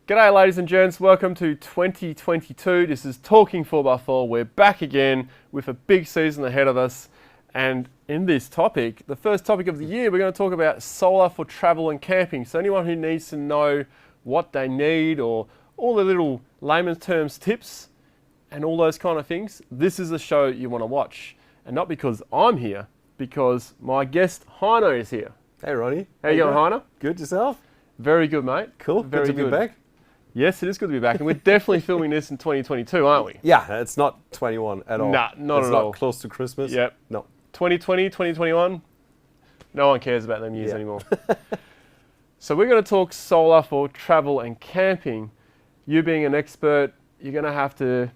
G'day ladies and gents, welcome to 2022. This is Talking 4x4. We're back again with a big season ahead of us. And in this topic, the first topic of the year, we're going to talk about solar for travel and camping. So anyone who needs to know what they need or all the little layman's terms tips and all those kind of things, this is the show you want to watch. And not because I'm here, because my guest Heiner is here. Hey Ronny. How you going, Heiner? Good, yourself? Very good, mate. Cool, Very good to be back. Yes, it is good to be back, and we're definitely filming this in 2022, aren't we? Yeah, it's not 21 at all. Nah, not it's at not all. Close to Christmas. Yep. No. 2020, 2021, no one cares about them years anymore. So we're going to talk solar for travel and camping. You being an expert, you're going to have to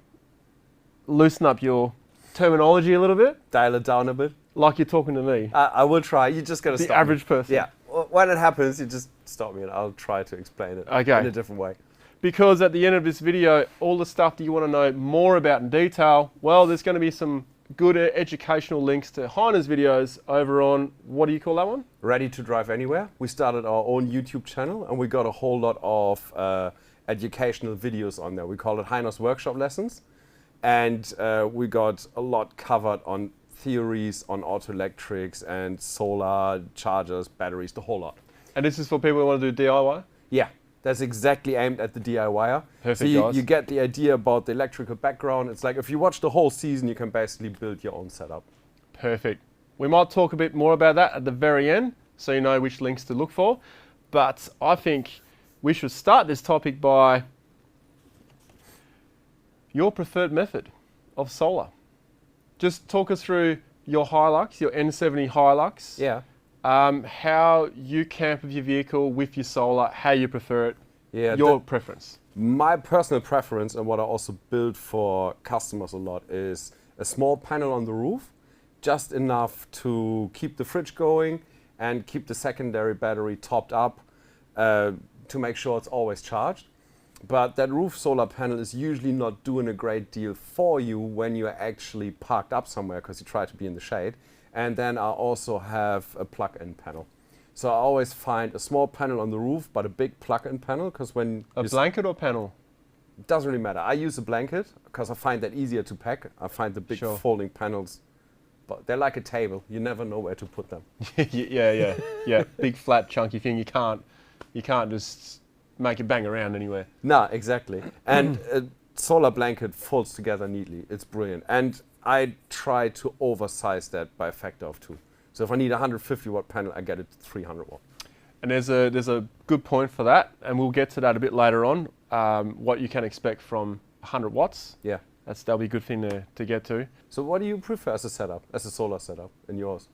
loosen up your terminology a little bit. Dial it down a bit. Like you're talking to me. I will try. You just got to stop The average person. Yeah. When it happens, you just stop me and I'll try to explain it in a different way. Because at the end of this video, all the stuff that you want to know more about in detail, well, there's going to be some good educational links to Heiner's videos over on, what do you call that one? Ready to Drive Anywhere. We started our own YouTube channel and we got a whole lot of educational videos on there. We call it Heiner's Workshop Lessons. And we got a lot covered on theories on auto electrics and solar, chargers, batteries, the whole lot. And this is for people who want to do DIY? Yeah. That's exactly aimed at the DIYer. Perfect, so guys. you get the idea about the electrical background. It's like if you watch the whole season, you can basically build your own setup. Perfect. We might talk a bit more about that at the very end, so you know which links to look for. But I think we should start this topic by your preferred method of solar. Just talk us through your Hilux, your N70 Hilux. Yeah. How you camp with your vehicle, with your solar, how you prefer it, your preference. My personal preference, and what I also build for customers a lot, is a small panel on the roof, just enough to keep the fridge going and keep the secondary battery topped up to make sure it's always charged. But that roof solar panel is usually not doing a great deal for you when you're actually parked up somewhere because you try to be in the shade. And then I also have a plug-in panel. So I always find a small panel on the roof, but a big plug-in panel, because when a blanket or panel? It doesn't really matter. I use a blanket because I find that easier to pack. I find the big folding panels, but they're like a table. You never know where to put them. yeah. Big flat chunky thing. You can't just make it bang around anywhere. No, exactly. And a solar blanket folds together neatly. It's brilliant. And I try to oversize that by a factor of 2. So if I need a 150 watt panel, I get it to 300 watt. And there's a good point for that, and we'll get to that a bit later on, what you can expect from 100 watts. Yeah. That'll be a good thing to get to. So what do you prefer as a setup, as a solar setup in yours?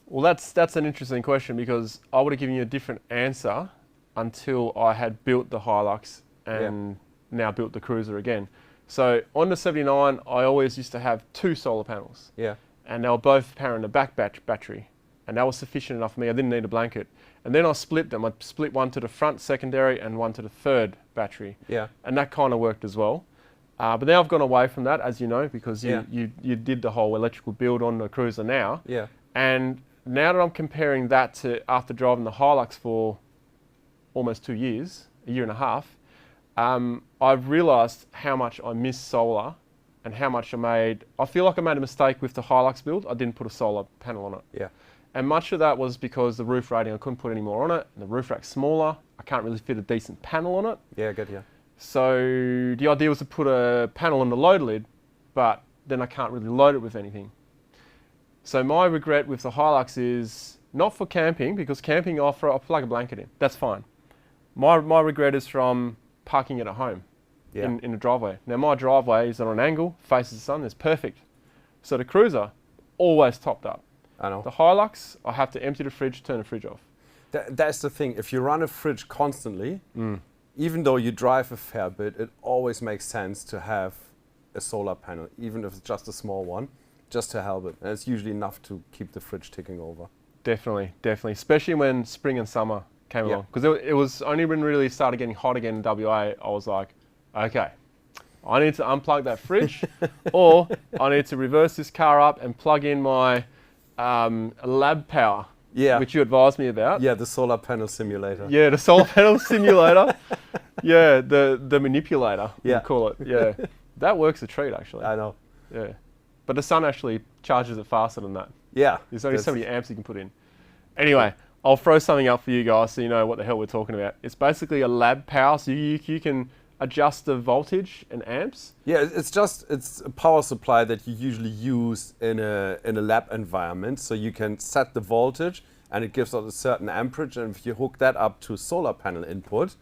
Well, that's an interesting question, because I would have given you a different answer until I had built the Hilux and now built the Cruiser again. So on the 79, I always used to have 2 solar panels. Yeah. And they were both powering the back battery. And that was sufficient enough for me. I didn't need a blanket. And then I split them. I split one to the front secondary and one to the third battery. Yeah. And that kind of worked as well. But now I've gone away from that, as you know, because you did the whole electrical build on the Cruiser now. Yeah. And now that I'm comparing that to after driving the Hilux for almost 2 years, a year and a half, I've realised how much I miss solar and how much I feel like I made a mistake with the Hilux build. I didn't put a solar panel on it. Yeah. And much of that was because the roof rating, I couldn't put any more on it. And the roof rack's smaller. I can't really fit a decent panel on it. Yeah, good, yeah. So the idea was to put a panel on the load lid, but then I can't really load it with anything. So my regret with the Hilux is not for camping, because camping I'll plug a blanket in. That's fine. My regret is from parking it at home in the driveway. Now my driveway is on an angle, faces the sun, it's perfect. So the Cruiser, always topped up. I know. The Hilux, I have to empty the fridge, turn the fridge off. That's the thing. If you run a fridge constantly, even though you drive a fair bit, it always makes sense to have a solar panel, even if it's just a small one, just to help it. And it's usually enough to keep the fridge ticking over. Definitely. Especially when spring and summer came along. Because it was only when it really started getting hot again in WA, I was like, okay, I need to unplug that fridge or I need to reverse this car up and plug in my lab power, which you advised me about. Yeah, the solar panel simulator. Yeah, the solar panel simulator. Yeah, the manipulator, Yeah. you call it. Yeah, that works a treat actually. I know. Yeah, but the sun actually charges it faster than that. Yeah. There's only so many amps you can put in. Anyway, I'll throw something up for you guys so you know what the hell we're talking about. It's basically a lab power, so you can adjust the voltage and amps. Yeah, it's a power supply that you usually use in a lab environment. So you can set the voltage and it gives out a certain amperage, and if you hook that up to solar panel input,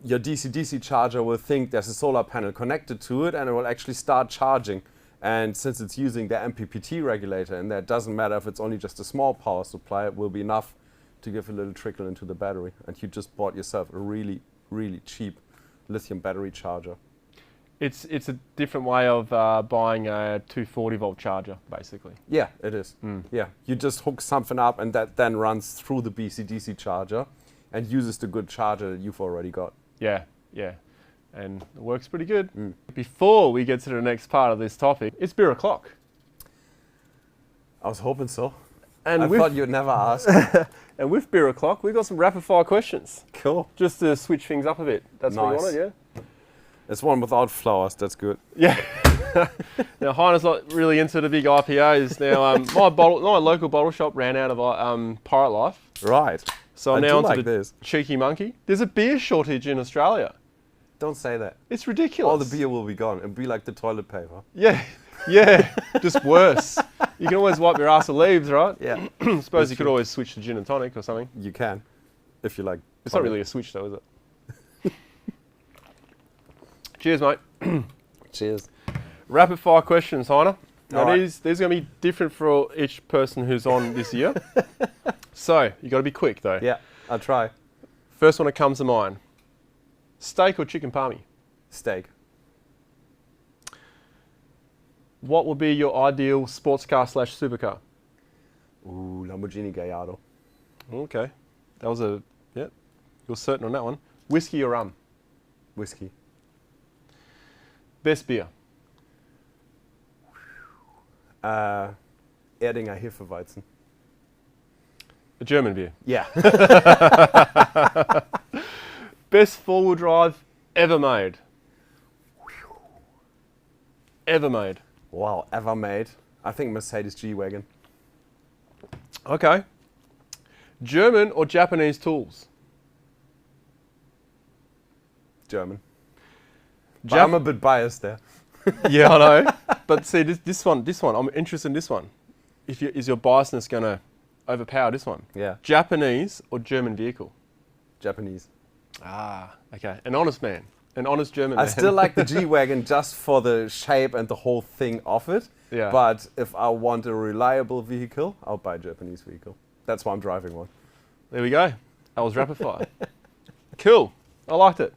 your DC-DC charger will think there's a solar panel connected to it and it will actually start charging. And since it's using the MPPT regulator, and that doesn't matter if it's only just a small power supply, it will be enough to give a little trickle into the battery. And you just bought yourself a really, really cheap lithium battery charger. It's a different way of buying a 240 volt charger, basically. Yeah, it is. Yeah, you just hook something up and that then runs through the DC-DC charger and uses the good charger that you've already got. Yeah, yeah. And it works pretty good. Before we get to the next part of this topic, it's beer o'clock. I was hoping so. And I thought you'd never ask. And with beer o'clock, we've got some rapid fire questions. Cool. Just to switch things up a bit. That's what you Nice. wanted, yeah? It's one without flowers, that's good. Yeah. Now, Heiner's not really into the big IPAs. Now, my local bottle shop ran out of Pirate Life. Right. So I'm I now do onto like the this. Cheeky Monkey. There's a beer shortage in Australia. Don't say that. It's ridiculous. All the beer will be gone. It'll be like the toilet paper. Yeah, yeah, just worse. You can always wipe your ass with leaves, right? Yeah. Suppose you could always switch to gin and tonic or something. You can, if you like. It's not really a switch though, is it? Cheers, mate. Cheers. Rapid fire questions, Heiner. Now All right. these are going to be different for each person who's on this year. So, you got to be quick though. Yeah, I'll try. First one that comes to mind. Steak or chicken palmy? Steak. What would be your ideal sports car / supercar? Ooh, Lamborghini Gallardo. Okay. That was you're certain on that one. Whiskey or rum? Whiskey. Best beer? Erdinger Hefeweizen. A German beer. Yeah. Best four-wheel drive ever made? Ever made. Wow, ever made. I think Mercedes G-Wagon. Okay. German or Japanese tools? German. But I'm a bit biased there. Yeah, I know. But see, this one, I'm interested in this one. Is your biasness going to overpower this one? Yeah. Japanese or German vehicle? Japanese. Ah, okay. An honest man. An honest German I man. still like the G-Wagon just for the shape and the whole thing of it. Yeah. But if I want a reliable vehicle, I'll buy a Japanese vehicle. That's why I'm driving one. There we go. That was rapid fire. Cool. I liked it.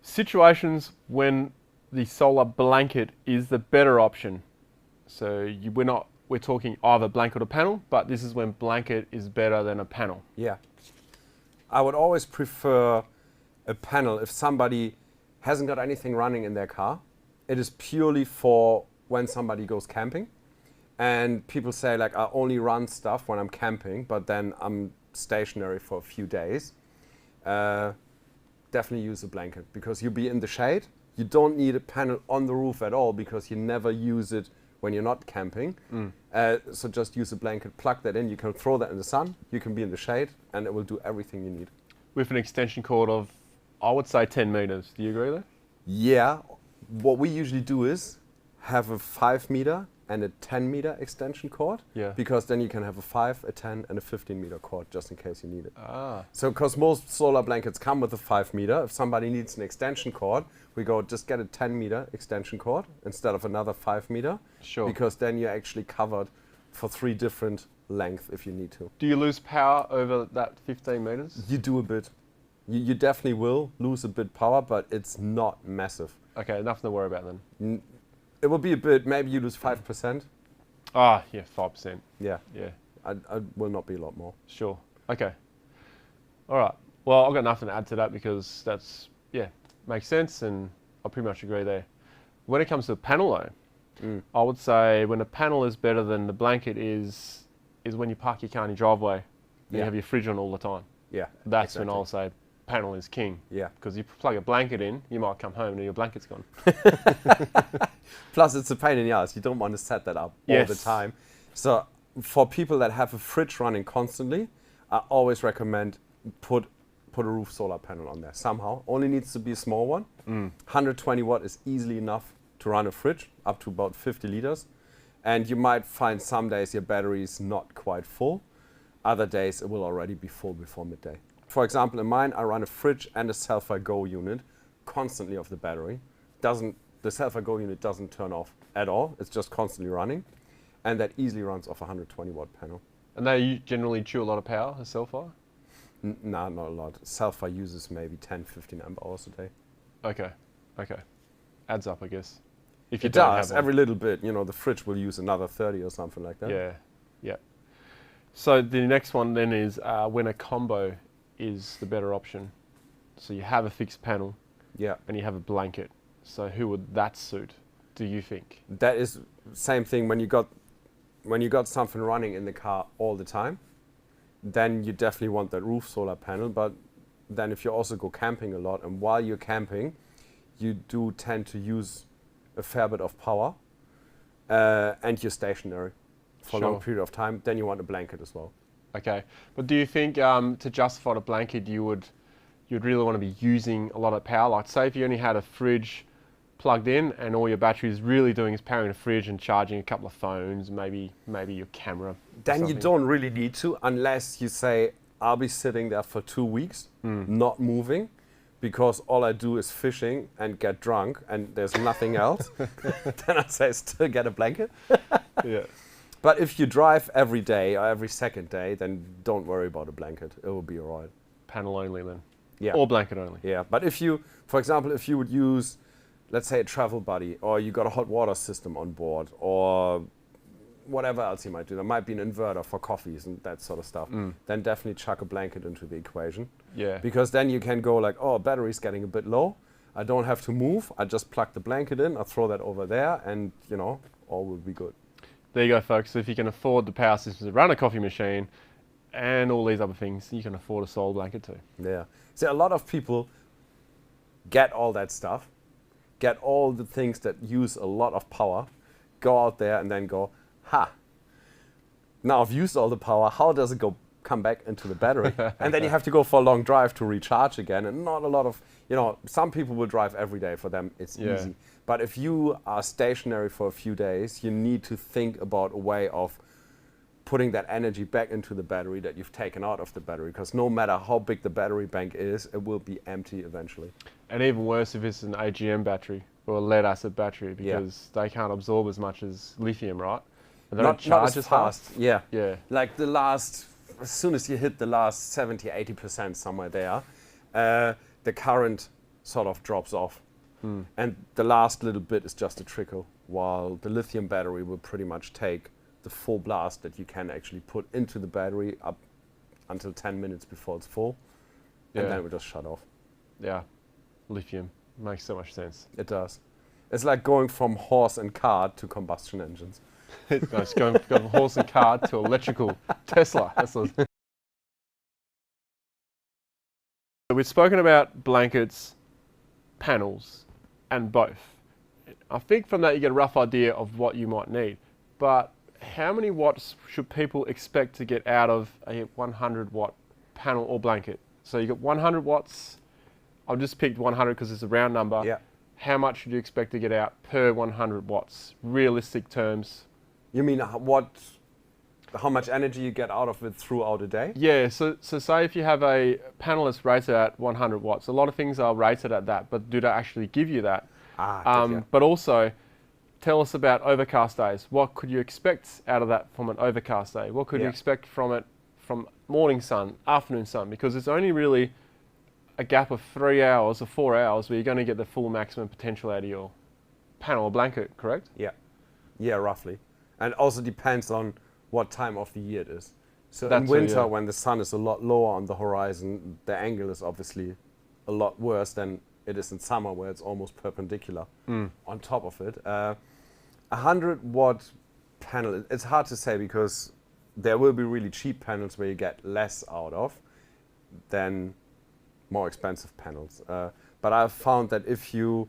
Situations when the solar blanket is the better option. So we're talking either blanket or panel, but this is when blanket is better than a panel. Yeah. I would always prefer a panel if somebody hasn't got anything running in their car. It is purely for when somebody goes camping. And people say, like, I only run stuff when I'm camping, but then I'm stationary for a few days. Definitely use a blanket because you'll be in the shade. You don't need a panel on the roof at all because you never use it when you're not camping. So just use a blanket, plug that in. You can throw that in the sun. You can be in the shade, and it will do everything you need. With an extension cord of, I would say 10 meters. Do you agree there? Yeah. What we usually do is have a 5 meter and a 10 meter extension cord. Yeah. Because then you can have a 5, a 10, and a 15 meter cord just in case you need it. Ah. So, because most solar blankets come with a 5 meter, if somebody needs an extension cord, we go just get a 10 meter extension cord instead of another 5 meter. Sure. Because then you're actually covered for 3 different lengths if you need to. Do you lose power over that 15 meters? You do a bit. You definitely will lose a bit power, but it's not massive. Okay, nothing to worry about then. It will be a bit, maybe you lose 5%. Ah, yeah, 5%. Yeah. Yeah, I will not be a lot more. sure. Okay. All right. Well, I've got nothing to add to that because that's, makes sense and I pretty much agree there. When it comes to the panel though, I would say when a panel is better than the blanket is when you park your car in your driveway and you Yeah. have your fridge on all the time. Yeah. That's exactly. when I'll say panel is king. Yeah. Because you plug a blanket in, you might come home and your blanket's gone. Plus, it's a pain in the ass. You don't want to set that up all the Yes. time. So, for people that have a fridge running constantly, I always recommend put a roof solar panel on there somehow. Only needs to be a small one. 120 watt is easily enough to run a fridge up to about 50 liters. And you might find some days your battery is not quite full. Other days it will already be full before midday. For example, in mine, I run a fridge and a Selfie Go unit constantly off the battery. The Selfie Go unit doesn't turn off at all. It's just constantly running. And that easily runs off a 120 watt panel. And they generally chew a lot of power, a Selfie? No, not a lot. Selfie uses maybe 10, 15 amp hours a day. Okay. Adds up, I guess. If you It don't does, have one. every little bit. The fridge will use another 30 or something like that. Yeah. So the next one then is when a combo is the better option. So you have a fixed panel Yeah. and you have a blanket. So who would that suit, do you think? That is same thing when you got something running in the car all the time, then you definitely want that roof solar panel. But then if you also go camping a lot, and while you're camping, you do tend to use a fair bit of power, and you're stationary for a long Sure. period of time, then you want a blanket as well. Okay. But do you think to justify the blanket you'd really want to be using a lot of power? Like say if you only had a fridge plugged in and all your battery is really doing is powering the fridge and charging a couple of phones, maybe your camera. or Then you something. don't really need to, unless you say, I'll be sitting there for 2 weeks, not moving, because all I do is fishing and get drunk and there's nothing else. Then I'd say still get a blanket. Yeah. But if you drive every day or every second day, then don't worry about a blanket. It will be all right. Panel only then. Yeah. Or blanket only. Yeah. But if you, for example, if you would use, let's say, a travel buddy, or you got a hot water system on board, or whatever else you might do, there might be an inverter for coffees and that sort of stuff, then definitely chuck a blanket into the equation. Yeah. Because then you can go like, oh, battery's getting a bit low. I don't have to move. I just plug the blanket in. I throw that over there, and all will be good. There you go, folks. So if you can afford the power system to run a coffee machine and all these other things, you can afford a solar blanket too. Yeah. See, a lot of people get all that stuff, get all the things that use a lot of power, go out there and then go, now I've used all the power. How does it come back into the battery? And then you have to go for a long drive to recharge again. And not a lot of, some people will drive every day. For them, it's easy. But if you are stationary for a few days, you need to think about a way of putting that energy back into the battery that you've taken out of the battery. Because no matter how big the battery bank is, it will be empty eventually. And even worse if it's an AGM battery or a lead acid battery, because they can't absorb as much as lithium, right? And they don't charge as fast. Yeah. Yeah. Like as soon as you hit the last 70, 80% somewhere there, the current sort of drops off. And the last little bit is just a trickle, while the lithium battery will pretty much take the full blast that you can actually put into the battery up until 10 minutes before it's full, and then it will just shut off. Yeah. Lithium. Makes so much sense. It does. It's like going from horse and cart to combustion engines. It's going from horse and cart to electrical Tesla. That's what we've spoken about blankets, panels, and both. I think from that you get a rough idea of what you might need. But how many watts should people expect to get out of a 100 watt panel or blanket? So you got 100 watts. I've just picked 100 because it's a round number. Yeah. How much should you expect to get out per 100 watts? Realistic terms. You mean how much energy you get out of it throughout a day? Yeah, so say if you have a panel that's rated at 100 watts, a lot of things are rated at that, but do they actually give you that? But also, tell us about overcast days. What could you expect out of that from an overcast day? What could you expect from it from morning sun, afternoon sun? Because it's only really a gap of 3 hours or 4 hours where you're going to get the full maximum potential out of your panel or blanket, correct? Yeah, roughly. And also depends on what time of the year it is. So That's in winter, when the sun is a lot lower on the horizon, the angle is obviously a lot worse than it is in summer, where it's almost perpendicular on top of it. 100 watt panel, it's hard to say because there will be really cheap panels where you get less out of. than more expensive panels. But I've found that if you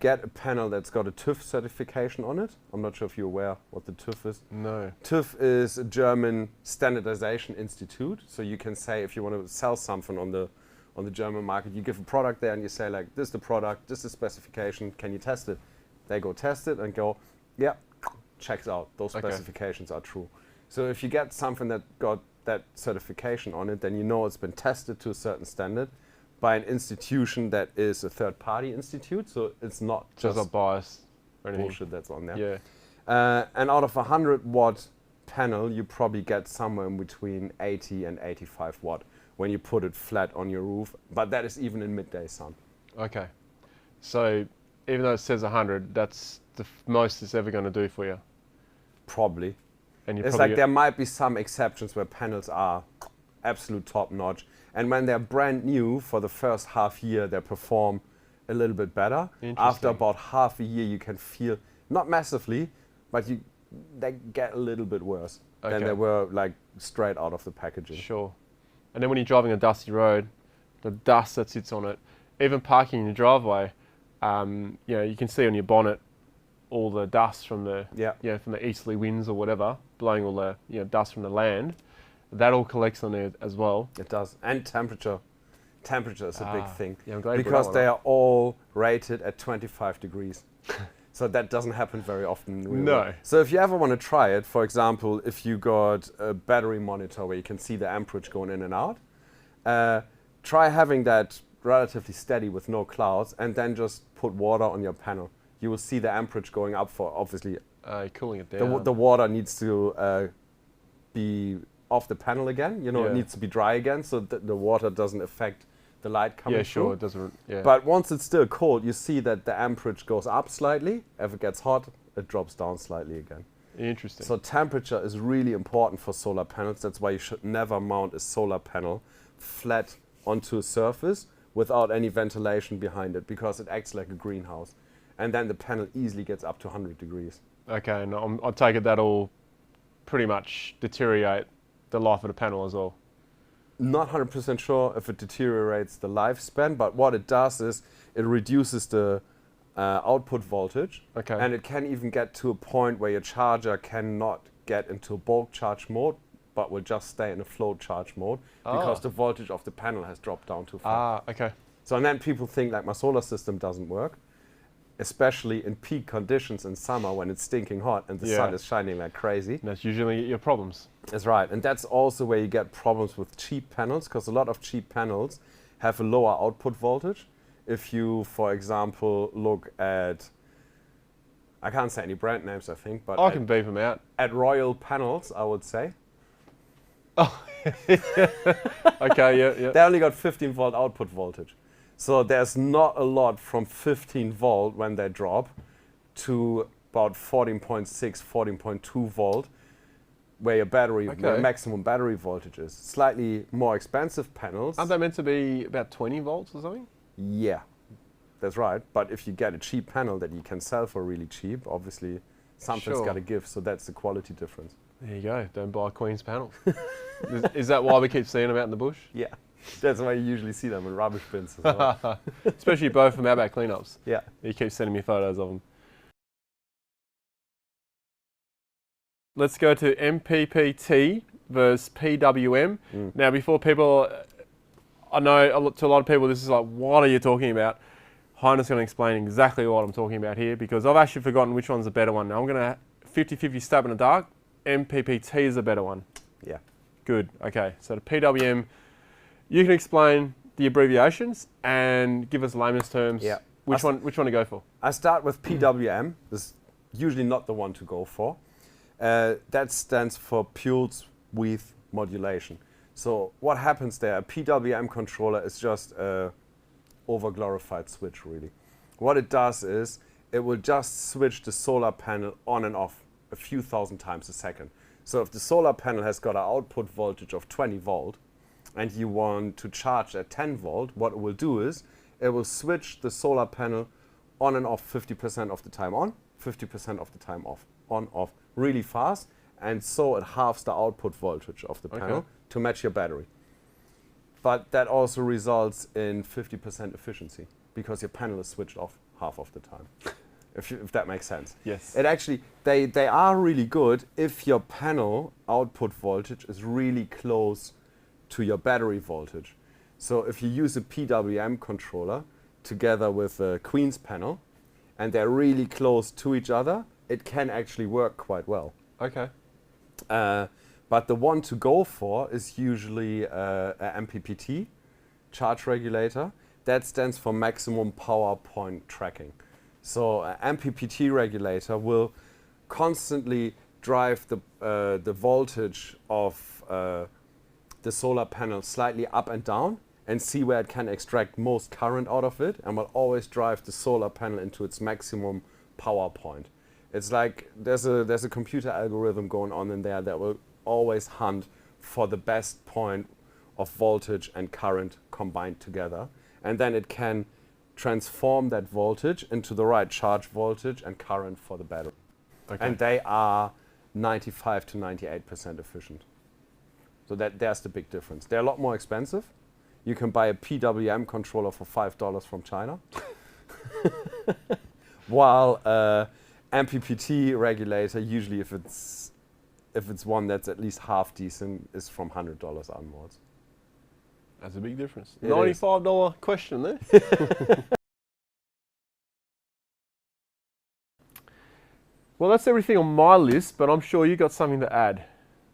get a panel that's got a TÜV certification on it, I'm not sure if you're aware what the TÜV is. No. TÜV is a German standardization institute. So you can say if you want to sell something on the German market, you give a product there and you say like, this is the product, this is the specification, can you test it? They go test it and go, yeah, checks out, those specifications are true. So if you get something that got that certification on it, then you know it's been tested to a certain standard by an institution that is a third-party institute, so it's not just not biased or anything. Bullshit that's on there. Yeah. And out of a 100-watt panel, you probably get somewhere in between 80 and 85 watt when you put it flat on your roof, but that is even in midday sun. Okay. So even though it says 100, that's the most it's ever going to do for you? Probably. And it's like there might be some exceptions where panels are absolute top-notch, and when they're brand new for the first half year, they perform a little bit better. After about half a year, you can feel, not massively, but they get a little bit worse than they were like straight out of the packaging. Sure. And then when you're driving a dusty road, the dust that sits on it, even parking in your driveway, you can see on your bonnet all the dust from the from the easterly winds or whatever, blowing all the dust from the land. That all collects on there as well. It does. And temperature. Temperature is a big thing. Yeah, I'm glad because they are all rated at 25 degrees. So that doesn't happen very often. No. So if you ever want to try it, for example, if you got a battery monitor where you can see the amperage going in and out, try having that relatively steady with no clouds and then just put water on your panel. You will see the amperage going up for, obviously, cooling it down. The water needs to be off the panel again. It needs to be dry again so that the water doesn't affect the light coming through. Yeah, sure, it doesn't. Yeah. But once it's still cold, you see that the amperage goes up slightly. If it gets hot, it drops down slightly again. Interesting. So temperature is really important for solar panels. That's why you should never mount a solar panel flat onto a surface without any ventilation behind it, because it acts like a greenhouse. And then the panel easily gets up to 100 degrees. Okay, and I take it that'll pretty much deteriorate the life of the panel as well. Not 100% sure if it deteriorates the lifespan, but what it does is it reduces the output voltage. Okay. And it can even get to a point where your charger cannot get into bulk charge mode, but will just stay in a float charge mode because the voltage of the panel has dropped down too far. Okay. So and then people think like my solar system doesn't work, especially in peak conditions in summer when it's stinking hot and the sun is shining like crazy. And that's usually your problems. That's right. And that's also where you get problems with cheap panels, because a lot of cheap panels have a lower output voltage. If you, for example, look at, I can't say any brand names, I think, but I can beep them out. At Royal Panels, I would say. Oh, okay, yeah. They only got 15 volt output voltage. So there's not a lot from 15 volt when they drop to about 14.6, 14.2 volt, where your battery, where maximum battery voltage is. Slightly more expensive panels. Aren't they meant to be about 20 volts or something? Yeah, that's right. But if you get a cheap panel that you can sell for really cheap, obviously something's got to give. So that's the quality difference. There you go. Don't buy Queen's panels. Is that why we keep seeing them out in the bush? Yeah. That's why you usually see them in rubbish bins as well. Especially both from outback cleanups. Yeah. You keep sending me photos of them. Let's go to MPPT versus PWM. Now, before people, I know to a lot of people this is like, what are you talking about? Heiner's going to explain exactly what I'm talking about here, because I've actually forgotten which one's the better one. Now I'm going to 50-50 stab in the dark. MPPT is a better one. Yeah. Good. Okay. So the PWM, you can explain the abbreviations and give us layman's terms. Yeah. Which one to go for? I start with PWM. This is usually not the one to go for. That stands for pulse width modulation. So what happens there? A PWM controller is just a overglorified switch, really. What it does is it will just switch the solar panel on and off a few thousand times a second. So if the solar panel has got an output voltage of 20 volt and you want to charge at 10 volt, what it will do is it will switch the solar panel on and off 50% of the time on, 50% of the time off, on, off, really fast, and so it halves the output voltage of the panel to match your battery. but that also results in 50% efficiency because your panel is switched off half of the time, if that makes sense. Yes. It actually, they are really good if your panel output voltage is really close to your battery voltage. So if you use a PWM controller together with a Queen's panel, and they're really close to each other, it can actually work quite well. Okay. But the one to go for is usually a MPPT, charge regulator. That stands for maximum power point tracking. So an MPPT regulator will constantly drive the voltage of the solar panel slightly up and down and see where it can extract most current out of it, and will always drive the solar panel into its maximum power point. It's like there's a computer algorithm going on in there that will always hunt for the best point of voltage and current combined together, and then it can transform that voltage into the right charge voltage and current for the battery. Okay. And they are 95 to 98% efficient. So there's the big difference. They're a lot more expensive. You can buy a PWM controller for $5 from China, while MPPT regulator, usually if it's one that's at least half decent, is from $100 onwards. That's a big difference. It $95 question there. Well, that's everything on my list, but I'm sure you got something to add.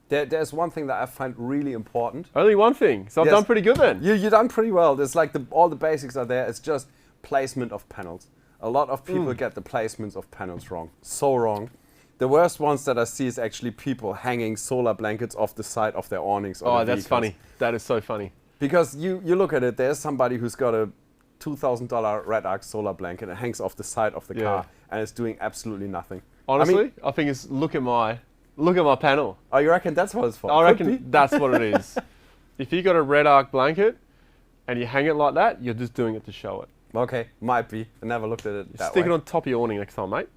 There's one thing that I find really important. Only one thing, so I've Yes. done pretty good then. You've done pretty well. There's like all the basics are there. It's just placement of panels. A lot of people get the placements of panels wrong. So wrong. The worst ones that I see is actually people hanging solar blankets off the side of their awnings. Oh, that's funny. That is so funny. Because you look at it, there's somebody who's got a $2,000 Red Arc solar blanket and hangs off the side of the car and it's doing absolutely nothing. Honestly, I think it's look at my panel. Oh, you reckon that's what it's for? I reckon that's what it is. If you got a Red Arc blanket and you hang it like that, you're just doing it to show it. Okay, might be. I never looked at it that Stick way. it on top of your awning next time, mate.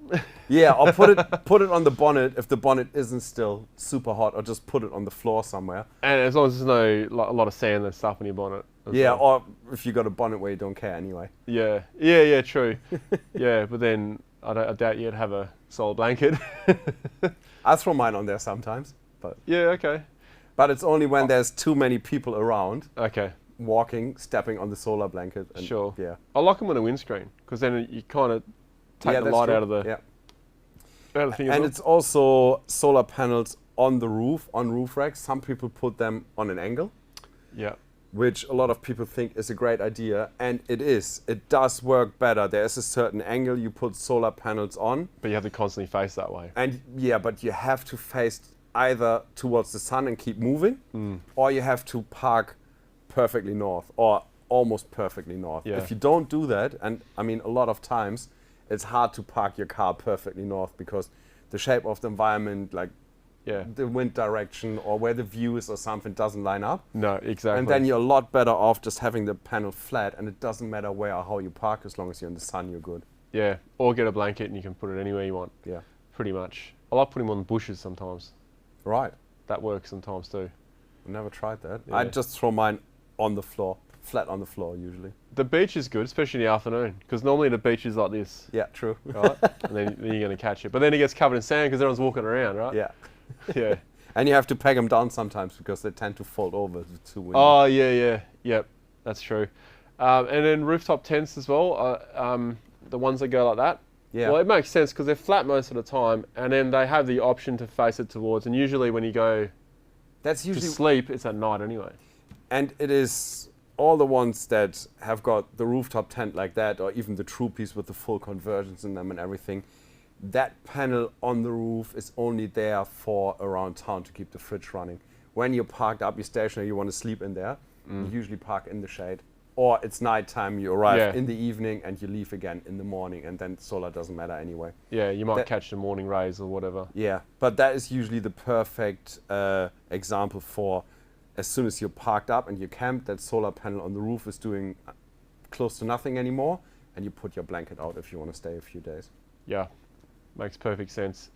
Yeah, or put it on the bonnet if the bonnet isn't still super hot, or just put it on the floor somewhere. And as long as there's no a lot of sand and stuff on your bonnet. Yeah, well. or if you got a bonnet where you don't care anyway. Yeah, true. Yeah, but then I doubt you'd have a solar blanket. I throw mine on there sometimes, but Okay. but it's only when there's too many people around Okay. walking, stepping on the solar blanket. And Sure. Yeah. I like them on a windscreen because then you kind of take the that's light true. out of the Yeah. thing as And well. it's also solar panels on the roof, on roof racks. Some people put them on an angle, Yeah. which a lot of people think is a great idea, and it is. It does work better. There is a certain angle you put solar panels on, But you have to constantly face that way. and but you have to face either towards the sun and keep moving, or you have to park perfectly north, or almost perfectly north. Yeah. If you don't do that, and I mean a lot of times, it's hard to park your car perfectly north because the shape of the environment, like Yeah. the wind direction or where the view is or something doesn't line up. No, exactly. And then you're a lot better off just having the panel flat, and it doesn't matter where or how you park, as long as you're in the sun, you're good. Yeah. Or get a blanket and you can put it anywhere you want. Yeah. Pretty much. I like putting them on bushes sometimes. Right. That works sometimes too. I've never tried that. Yeah. I just throw mine on the floor, flat on the floor usually. The beach is good, especially in the afternoon, because normally the beach is like this, Yeah, true. right? And then you're going to catch it. But then it gets covered in sand because everyone's walking around, right? Yeah. Yeah. And you have to peg them down sometimes because they tend to fold over if it's too windy. Oh, yeah. Yep, that's true. And then rooftop tents as well, the ones that go like that. Yeah. Well, it makes sense because they're flat most of the time, and then they have the option to face it towards. And usually when you go That's to usually, sleep, it's at night anyway. and it is all the ones that have got the rooftop tent like that, or even the Troopies with the full conversions in them and everything. That panel on the roof is only there for around town to keep the fridge running. When you're parked up, you're stationary, you want to sleep in there, you usually park in the shade. Or it's nighttime, you arrive in the evening and you leave again in the morning, and then solar doesn't matter anyway. Yeah, you might That- catch the morning rays or whatever. Yeah, but that is usually the perfect example for as soon as you're parked up and you camp, that solar panel on the roof is doing close to nothing anymore, and you put your blanket out if you want to stay a few days. Yeah, makes perfect sense.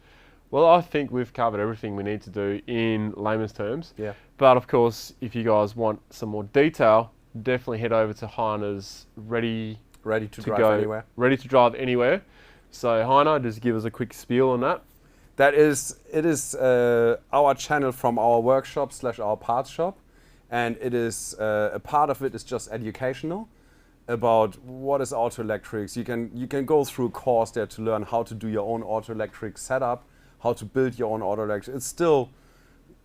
Well, I think we've covered everything we need to do in layman's terms. Yeah. But of course, if you guys want some more detail, definitely head over to Heiner's Ready to drive anywhere. Ready to drive anywhere. So Heiner, just give us a quick spiel on that. It is our channel from our workshop / our parts shop, and it is a part of it is just educational about what is auto electrics. You can go through a course there to learn how to do your own auto electric setup, how to build your own auto electric. It's still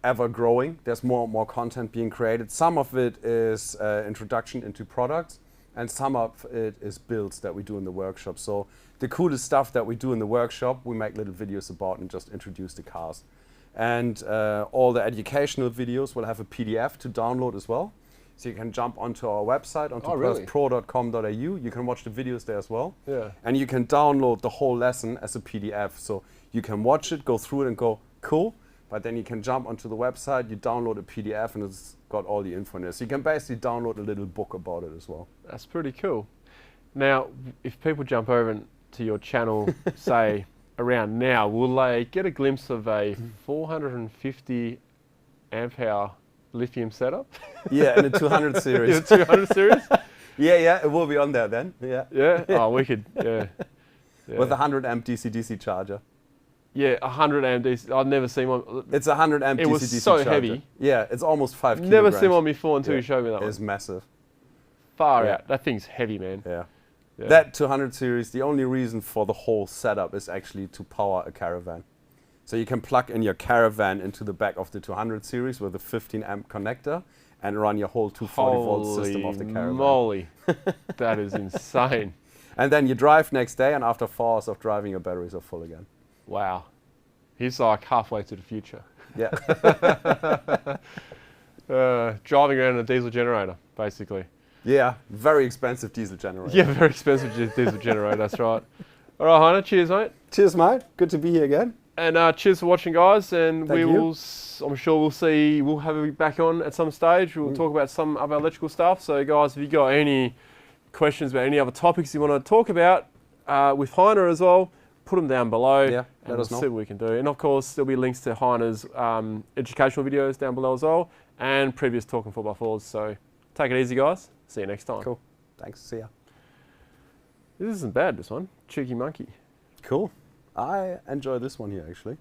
ever growing. There's more and more content being created. Some of it is introduction into products, and some of it is builds that we do in the workshop. So the coolest stuff that we do in the workshop, we make little videos about and just introduce the cars. And all the educational videos will have a PDF to download as well. So you can jump onto our website, onto perthpro.com.au. You can watch the videos there as well. Yeah. And you can download the whole lesson as a PDF. So you can watch it, go through it and go, cool. But then you can jump onto the website, you download a PDF and it's got all the info in there. So you can basically download a little book about it as well. That's pretty cool. Now, if people jump over to your channel, say around now, will they get a glimpse of a 450 amp hour lithium setup? Yeah, in the 200 series. In the 200 series? Yeah, it will be on there then. Yeah. Yeah? Oh, wicked. Yeah. With a 100 amp DC-DC charger. Yeah, 100 amp DC. I've never seen one. It's a 100 amp DC-DC charger. It was so heavy. Yeah, it's almost 5 kilograms. Never seen one before until you showed me that one. It's massive. Far out. That thing's heavy, man. Yeah. That 200 series, the only reason for the whole setup is actually to power a caravan. So you can plug in your caravan into the back of the 200 series with a 15 amp connector and run your whole 240 volt system of the caravan. Moly. That is insane. And then you drive next day, and after 4 hours of driving, your batteries are full again. Wow. He's like halfway to the future. Yeah. Driving around in a diesel generator, basically. Yeah, very expensive diesel generator. Yeah, very expensive diesel generator, that's right. All right, Heiner, cheers, mate. Cheers, mate. Good to be here again. And cheers for watching, guys. And Thank you. I'm sure we'll have you back on at some stage. We'll talk about some other electrical stuff. So, guys, if you got any questions about any other topics you want to talk about with Heiner as well, put them down below. Yeah, and let us know. We'll see what we can do. And, of course, there'll be links to Heiner's educational videos down below as well, and previous Talking 4x4s. So, take it easy, guys. See you next time. Cool. Thanks. See ya. This isn't bad, this one. Cheeky monkey. Cool. I enjoy this one here, actually.